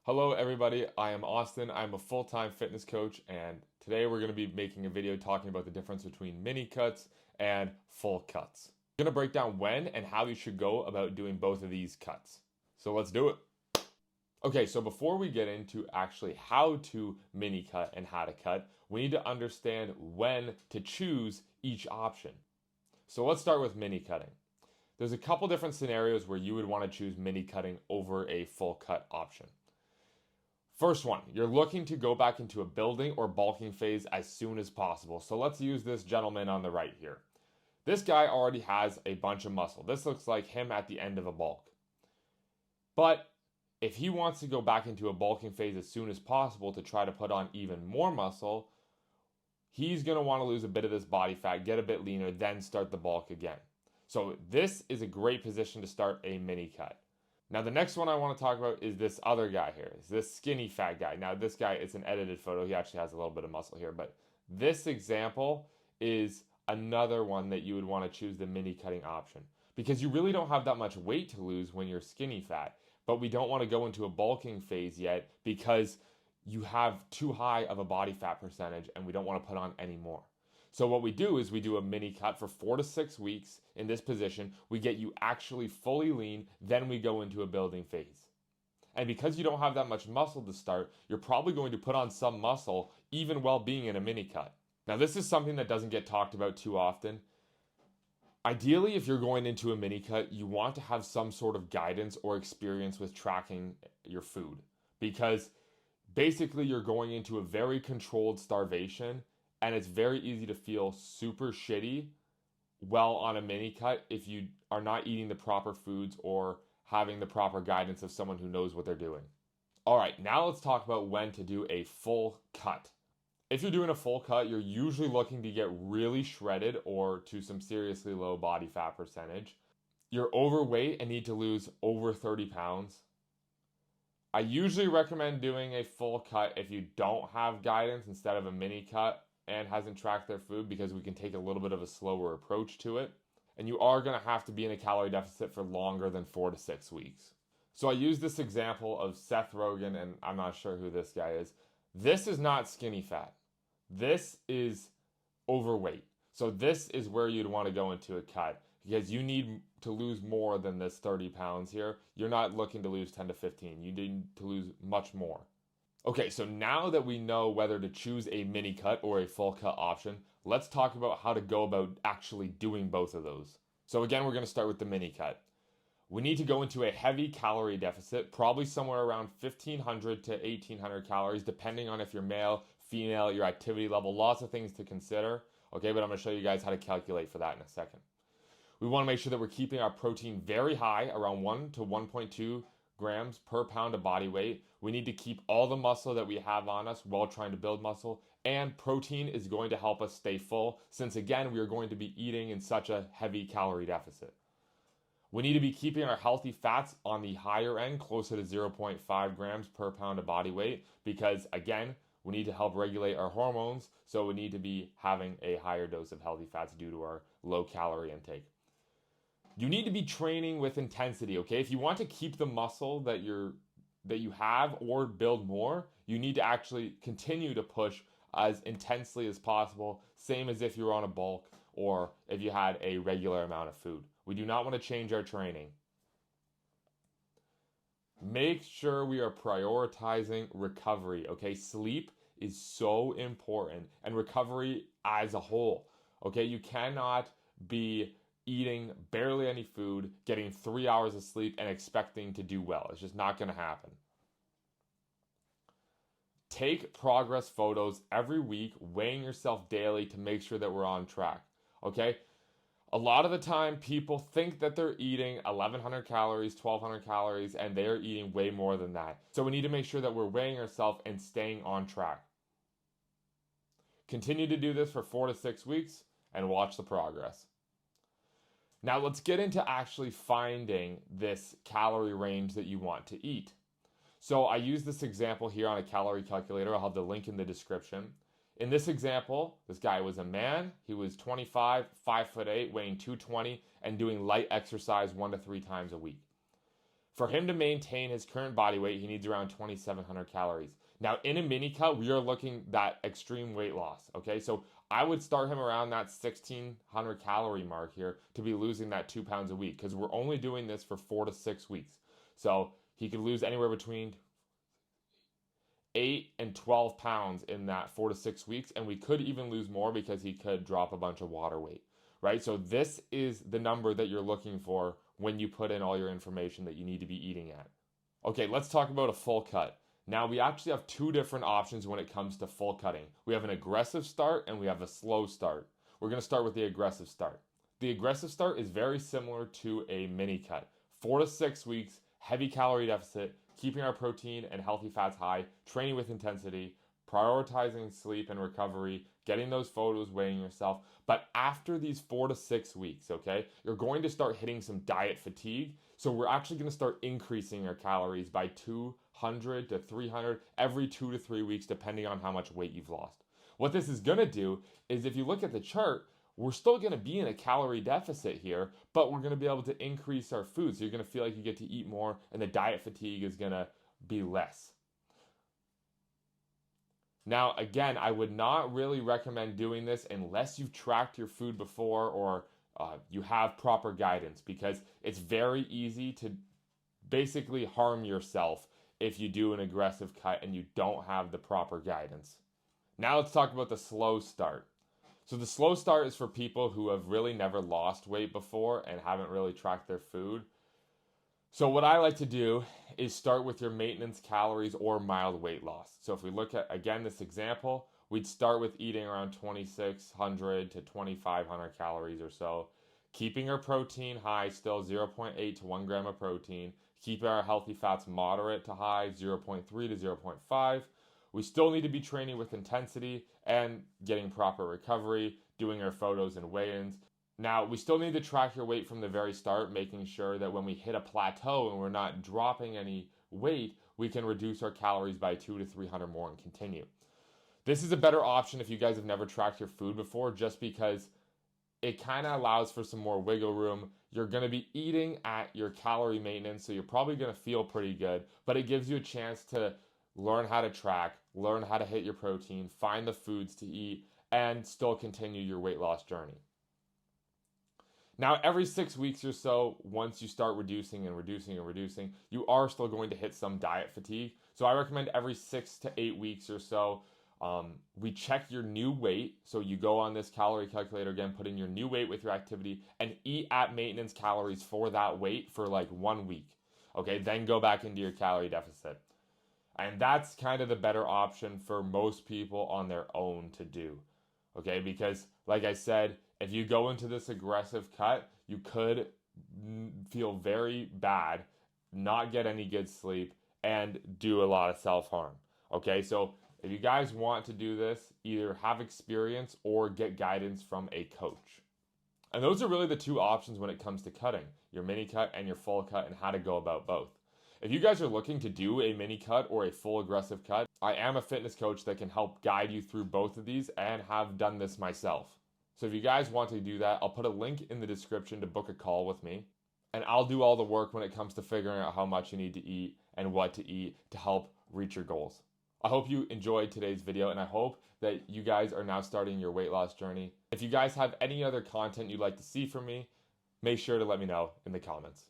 Hello everybody, I am Austin. I'm a full-time fitness coach and today we're going to be making a video talking about the difference between mini cuts and full cuts. I'm going to break down when and how you should go about doing both of these cuts. So let's do it. Okay, so before we get into actually how to mini cut and how to cut, we need to understand when to choose each option. So let's start with mini cutting. There's a couple different scenarios where you would want to choose mini cutting over a full cut option. First one, you're looking to go back into a building or bulking phase as soon as possible. So let's use this gentleman on the right here. This guy already has a bunch of muscle. This looks like him at the end of a bulk. But if he wants to go back into a bulking phase as soon as possible to try to put on even more muscle, he's going to want to lose a bit of this body fat, get a bit leaner, then start the bulk again. So this is a great position to start a mini cut. Now the next one I want to talk about is this other guy here. It's this skinny fat guy. Now this guy, it's an edited photo. He actually has a little bit of muscle here, but this example is another one that you would want to choose the mini cutting option because you really don't have that much weight to lose when you're skinny fat, but we don't want to go into a bulking phase yet because you have too high of a body fat percentage and we don't want to put on any more. So what we do is we do a mini cut for 4 to 6 weeks in this position. We get you actually fully lean, then we go into a building phase. And because you don't have that much muscle to start, you're probably going to put on some muscle even while being in a mini cut. Now this is something that doesn't get talked about too often. Ideally, if you're going into a mini cut, you want to have some sort of guidance or experience with tracking your food because basically you're going into a very controlled starvation. And it's very easy to feel super shitty while on a mini cut if you are not eating the proper foods or having the proper guidance of someone who knows what they're doing. All right, now let's talk about when to do a full cut. If you're doing a full cut, you're usually looking to get really shredded or to some seriously low body fat percentage. You're overweight and need to lose over 30 pounds. I usually recommend doing a full cut if you don't have guidance instead of a mini cut and hasn't tracked their food because we can take a little bit of a slower approach to it. And you are going to have to be in a calorie deficit for longer than 4 to 6 weeks. So I use this example of Seth Rogen, and I'm not sure who this guy is. This is not skinny fat. This is overweight. So this is where you'd want to go into a cut because you need to lose more than this 30 pounds here. You're not looking to lose 10 to 15. You need to lose much more. Okay, so now that we know whether to choose a mini cut or a full cut option, let's talk about how to go about actually doing both of those. So again, we're going to start with the mini cut. We need to go into a heavy calorie deficit, probably somewhere around 1,500 to 1,800 calories, depending on if you're male, female, your activity level, lots of things to consider. Okay, but I'm going to show you guys how to calculate for that in a second. We want to make sure that we're keeping our protein very high, around 1 to 1.2 grams per pound of body weight. We need to keep all the muscle that we have on us while trying to build muscle, and protein is going to help us stay full since again we are going to be eating in such a heavy calorie deficit. We need to be keeping our healthy fats on the higher end, closer to 0.5 grams per pound of body weight, because again we need to help regulate our hormones, so we need to be having a higher dose of healthy fats due to our low calorie intake. You need to be training with intensity, okay? If you want to keep the muscle that you have or build more, you need to actually continue to push as intensely as possible, same as if you were on a bulk or if you had a regular amount of food. We do not want to change our training. Make sure we are prioritizing recovery, okay? Sleep is so important and recovery as a whole, okay? You cannot be eating barely any food, getting 3 hours of sleep, and expecting to do well. It's just not going to happen. Take progress photos every week, weighing yourself daily to make sure that we're on track. Okay? A lot of the time, people think that they're eating 1,100 calories, 1,200 calories, and they're eating way more than that. So we need to make sure that we're weighing ourselves and staying on track. Continue to do this for 4 to 6 weeks and watch the progress. Now let's get into actually finding this calorie range that you want to eat. So I use this example here on a calorie calculator. I'll have the link in the description. In this example, this guy was a man. He was 25, 5'8", weighing 220, and doing light exercise 1 to 3 times a week. For him to maintain his current body weight, he needs around 2,700 calories. Now, in a mini cut, we are looking that extreme weight loss, okay? So I would start him around that 1,600 calorie mark here to be losing that 2 pounds a week, because we're only doing this for 4 to 6 weeks. So he could lose anywhere between 8 and 12 pounds in that 4 to 6 weeks, and we could even lose more because he could drop a bunch of water weight, right? So this is the number that you're looking for when you put in all your information that you need to be eating at. Okay, let's talk about a full cut. Now, we actually have two different options when it comes to full cutting. We have an aggressive start and we have a slow start. We're going to start with the aggressive start. The aggressive start is very similar to a mini cut. 4 to 6 weeks, heavy calorie deficit, keeping our protein and healthy fats high, training with intensity, prioritizing sleep and recovery, getting those photos, weighing yourself. But after these 4 to 6 weeks, okay, you're going to start hitting some diet fatigue. So we're actually going to start increasing your calories by 200 to 300 every 2 to 3 weeks, depending on how much weight you've lost. What this is going to do is, if you look at the chart, we're still going to be in a calorie deficit here, but we're going to be able to increase our food. So you're going to feel like you get to eat more, and the diet fatigue is going to be less. Now, again, I would not really recommend doing this unless you've tracked your food before or you have proper guidance, because it's very easy to basically harm yourself if you do an aggressive cut and you don't have the proper guidance. Now let's talk about the slow start. So the slow start is for people who have really never lost weight before and haven't really tracked their food. So what I like to do is start with your maintenance calories or mild weight loss. So if we look at, again, this example, we'd start with eating around 2,600 to 2,500 calories or so, keeping our protein high, still 0.8 to 1 gram of protein, keeping our healthy fats moderate to high, 0.3 to 0.5. We still need to be training with intensity and getting proper recovery, doing our photos and weigh-ins. Now, we still need to track your weight from the very start, making sure that when we hit a plateau and we're not dropping any weight, we can reduce our calories by 200 to 300 more and continue. This is a better option if you guys have never tracked your food before, just because it kind of allows for some more wiggle room. You're going to be eating at your calorie maintenance, so you're probably going to feel pretty good, but it gives you a chance to learn how to track, learn how to hit your protein, find the foods to eat, and still continue your weight loss journey. Now, every 6 weeks or so, once you start reducing and reducing and reducing, you are still going to hit some diet fatigue. So I recommend every 6 to 8 weeks or so, we check your new weight. So you go on this calorie calculator again, put in your new weight with your activity, and eat at maintenance calories for that weight for like 1 week. Okay, then go back into your calorie deficit. And that's kind of the better option for most people on their own to do. Okay, because like I said, if you go into this aggressive cut, you could feel very bad, not get any good sleep, and do a lot of self-harm. Okay, so if you guys want to do this, either have experience or get guidance from a coach. And those are really the two options when it comes to cutting, your mini cut and your full cut, and how to go about both. If you guys are looking to do a mini cut or a full aggressive cut, I am a fitness coach that can help guide you through both of these and have done this myself. So if you guys want to do that, I'll put a link in the description to book a call with me, and I'll do all the work when it comes to figuring out how much you need to eat and what to eat to help reach your goals. I hope you enjoyed today's video, and I hope that you guys are now starting your weight loss journey. If you guys have any other content you'd like to see from me, make sure to let me know in the comments.